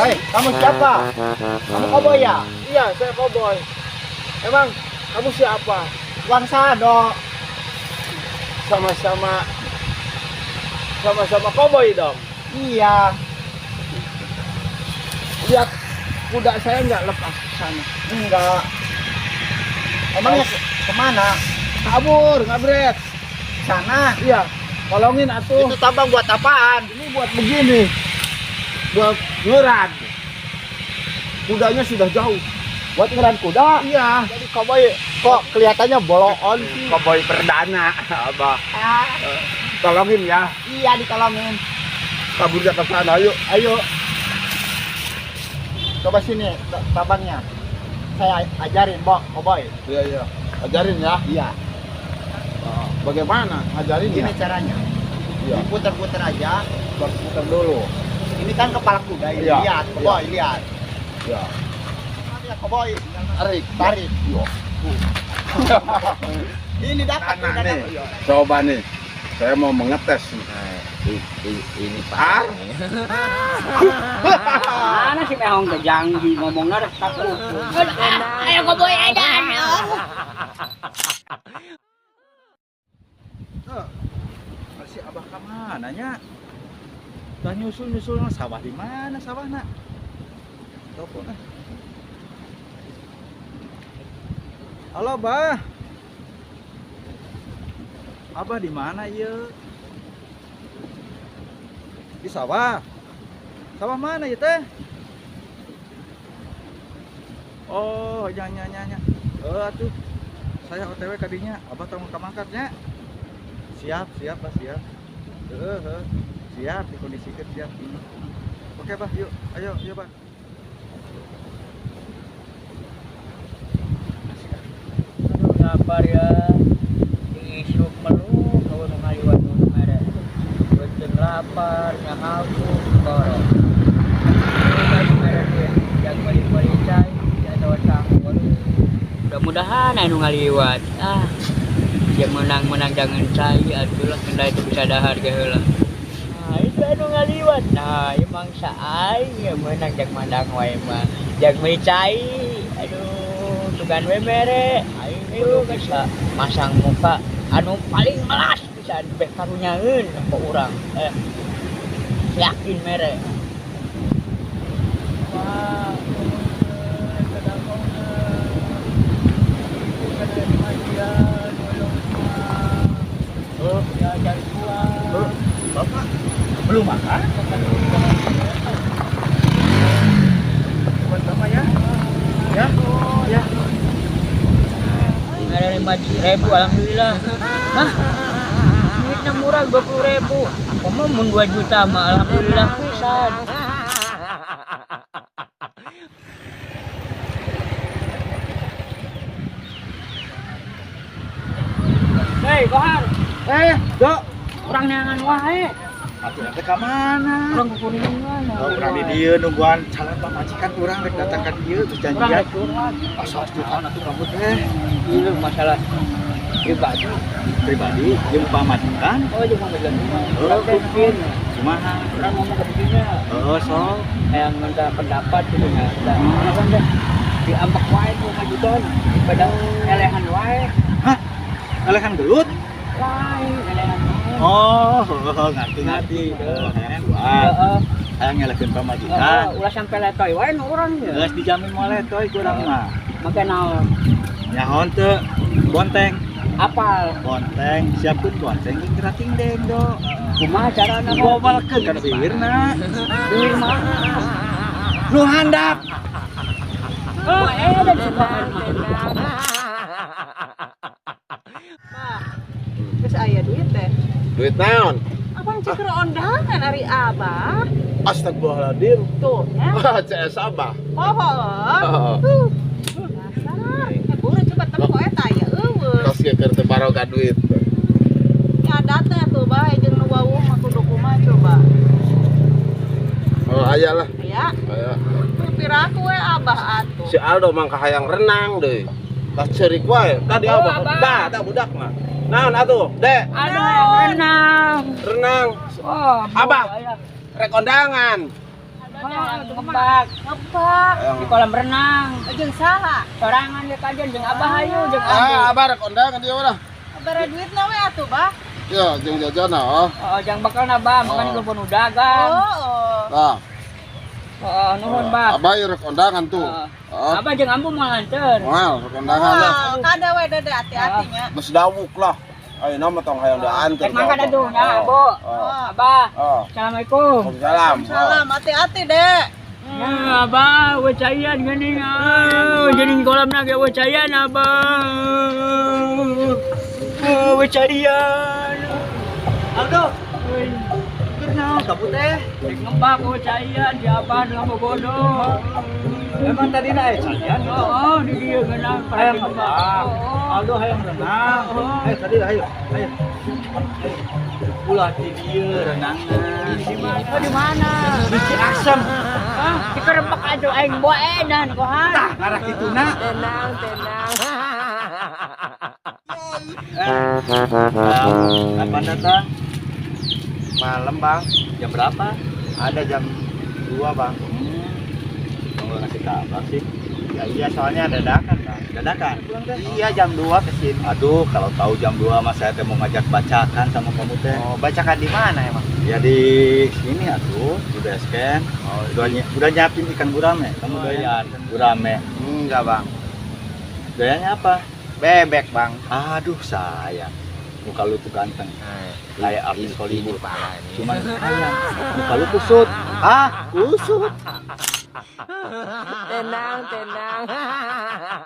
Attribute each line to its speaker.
Speaker 1: Hei, kamu siapa? Kamu koboi ya?
Speaker 2: Iya, saya koboi. Emang kamu siapa?
Speaker 1: Bang Sado.
Speaker 2: Sama-sama koboi dong.
Speaker 1: Iya.
Speaker 2: Lihat kuda saya nggak lepas ke sana.
Speaker 1: Enggak. Emangnya kemana?
Speaker 2: Kabur, ngabret.
Speaker 1: Sana.
Speaker 2: Iya, tolongin atuh.
Speaker 1: Itu tambang buat apaan?
Speaker 2: Ini buat begini. Buat ngeran. Kudanya sudah jauh.
Speaker 1: Buat ngeran kuda?
Speaker 2: Iya.
Speaker 1: Jadi koboi kok kelihatannya bolon sih?
Speaker 2: Koboi perdana, Abah. Tolongin ya.
Speaker 1: Iya, ditolongin.
Speaker 2: Kaburnya ke sana, ayo.
Speaker 1: Ayo. Coba sini tambangnya. Saya ajarin, koboi.
Speaker 2: Iya, iya. Ajarin ya.
Speaker 1: Iya.
Speaker 2: Bagaimana ajarin
Speaker 1: Ini
Speaker 2: ya?
Speaker 1: caranya.
Speaker 2: Iya.
Speaker 1: Diputer-puter aja.
Speaker 2: Putar dulu.
Speaker 1: Ini kan kepala kuda ini.
Speaker 2: Iya.
Speaker 1: Lihat, koboi, lihat.
Speaker 2: Ya.
Speaker 1: Lihat, koboi.
Speaker 2: Tarik.
Speaker 1: Tarik.
Speaker 2: Iya.
Speaker 1: Ini dapat,
Speaker 2: Nah,
Speaker 1: udah
Speaker 2: nih.
Speaker 1: dapat.
Speaker 2: Coba nih. Saya mau mengetes nih.
Speaker 3: Ini
Speaker 2: Tar.
Speaker 3: mana si Mehong teh janji ngomongna rek takut.
Speaker 4: Ayo koboi edan.
Speaker 2: Masih abah ke mana nya? Dah nyusul sawah di mana sawahna? Telepon ah. Halo, Bah. Abah di mana ieu? Di sawah. Sawah mana ya teh? Oh, nya. Atuh. Saya OTW kadinya, Abah tolong kamangkatnya. Siap, Bah, siap. Siap, dikondisikan siap. Oke, Bah, yuk. Ayo, Bah.
Speaker 3: Aduh lapar ya. Isuk melu kawan ngaliwat nu mere. Beuteuh lapar nya haus koro. Yang balik-balik cai ya tawasang. Mudah-mudahan anu ngaliwat. Yang menang jangan cai atulah kendai itu bisa dahar ge heula. Nah, itu anu ngaliwat. Nah, emang saai ya menang jak mandang wae mah. Jak meuli cai. Aduh, tugan we mere. Ayo bisa masang muka anu paling melas bisa beh karunyaeun ka urang. Yakin mere. Wah,
Speaker 2: Bapak belum makan? Buat Bapak ya? Ya? Ya.
Speaker 3: ada 5.000 alhamdulillah. Hah? Duitnya murah 20.000. Kamu mau 2 juta mah alhamdulillah pisan. Hei, Kohar.
Speaker 2: Dok.
Speaker 3: Urang neangan wae.
Speaker 2: Atuh teh ka mana?
Speaker 3: Urang kukuningan mana?
Speaker 2: Urang di dieu nungguan calon pamajikan urang rek datang ka dieu terus
Speaker 3: Urang
Speaker 2: janjian.
Speaker 3: rek curhat.
Speaker 2: Asal curhat atuh kamu teh.
Speaker 3: Ieu masalah pribadi.
Speaker 2: Pribadi jeung pamajikan.
Speaker 3: Oh, jeung pamajikan. Urang teh mungkin
Speaker 2: Kumaha?
Speaker 3: urang ngomong ke dinya.
Speaker 2: Oh, sok.
Speaker 3: Yang minta pendapat gitu ya. Kan deh diambak wae tuh majudan. Pada elehan wae.
Speaker 2: Hah? Elehan gelut?
Speaker 3: Lain elehan wae.
Speaker 2: Oh, ngerti.
Speaker 3: Heeh.
Speaker 2: Hayang nyelekeun pamajikan.
Speaker 3: Ulah sampai letoy wae nu urang ya.
Speaker 2: Geus dijamin moal letoy kurang mah.
Speaker 3: Make naon?
Speaker 2: Nyahoan teu bonteng.
Speaker 3: Apal?
Speaker 2: Bonteng, siapkeun bonteng jeung kerating deng, Dok.
Speaker 3: Kumaha carana mah?
Speaker 2: Gobalkeun kana bibirna.
Speaker 3: Bibir mah.
Speaker 2: Lu handap.
Speaker 3: Oh, ada di depan.
Speaker 4: Terus aya duit teh.
Speaker 2: Duit naon?
Speaker 4: Abang ceker ondangan ari Abah.
Speaker 2: Astagfirullahaladzim.
Speaker 4: Tuh, ya.
Speaker 2: CS Abah.
Speaker 4: Pohon. Tuh. Dasar. Buru coba tempo eta ya eueuh.
Speaker 2: Tos keur teu baroga duit.
Speaker 4: Nyada teh tuh bae jeung nu wawuh mah kudu kumaha coba.
Speaker 2: Oh, aya lah.
Speaker 4: Ya.
Speaker 2: Aya.
Speaker 4: Tuh piraku we Abah atuh.
Speaker 2: Si Aldo mangka hayang renang deui. Tas ceurik wae. Tadi
Speaker 3: Oh,
Speaker 2: Abah.
Speaker 3: Abah.
Speaker 2: Da budak mah. Naon atuh, Dek?
Speaker 3: Aduh, yang renang.
Speaker 2: Renang.
Speaker 3: Oh,
Speaker 2: Abah. Rek kondangan.
Speaker 3: ngebak di kolam renang.
Speaker 4: Jeung saha?
Speaker 3: Sorangan ge kajen jeung Abah hayu jeung Ambu.
Speaker 5: Abah rek undangan dia mah.
Speaker 4: Bare duitna we atuh, Bah.
Speaker 5: Ya, jeung jajan oh.
Speaker 3: Oh, jang bakal Abah, makan
Speaker 5: Oh.
Speaker 3: lupun udagan.
Speaker 4: Oh.
Speaker 5: Nah,
Speaker 3: Oh, nuhun Bah.
Speaker 5: Abah rek undangan tuh. Oh.
Speaker 3: Abah jeung Ambu mah nganter.
Speaker 5: Mal rek undangan lah.
Speaker 4: Wow, kada we dede hati-hatinya.
Speaker 5: Geus dawuk lah. Ayeuna mah tong hayang diantar.
Speaker 3: Rek mangkat atuh nya, Bu.
Speaker 5: Oh.
Speaker 3: Abah.
Speaker 5: Oh.
Speaker 3: Assalamualaikum.
Speaker 5: Waalaikumsalam.
Speaker 4: Salam, hati-hati, Dek.
Speaker 3: Ya, Abah, wacayan geuning. Jadi kolamna ge wacayan, Abah. Wacayan.
Speaker 2: Aldo, kenal kamu teh?
Speaker 3: Rek ngembak wacayan di Abah dengan bobodoh.
Speaker 2: Emang tadi naik kalian?
Speaker 3: Oh, di dia geunang
Speaker 2: Hayang renang. Aldo hayang renang. Ayo tadi ayo. Ulah di dieu renangan.
Speaker 3: Di mana?
Speaker 2: Di Ciasem.
Speaker 3: Hah? Dikerempek aja aing bawa edan kok ha.
Speaker 2: Tah, ngarah kituna.
Speaker 4: Tenang.
Speaker 2: Kapan datang?
Speaker 1: Malam bang,
Speaker 2: Jam berapa?
Speaker 1: ada jam 2 bang.
Speaker 2: Mau ngasih kabar sih?
Speaker 1: Ya iya soalnya ada dadakan bang.
Speaker 2: Dadakan.
Speaker 1: Iya jam 2 kesini.
Speaker 2: Aduh, kalau tahu jam 2 mas saya teh mau ngajak bacakan sama kamu teh.
Speaker 1: Oh bacakan di mana emang?
Speaker 2: Ya di sini atuh, di base camp. Udah nyiapin ikan gurame. Kamu doyan gurame.
Speaker 1: Enggak bang,
Speaker 2: Doyannya apa?
Speaker 1: bebek bang.
Speaker 2: Aduh sayang. Muka lu tuh ganteng. Kayak artis Hollywood. Cuman sayang. Muka lu kusut. Ah, kusut.
Speaker 4: Tenang.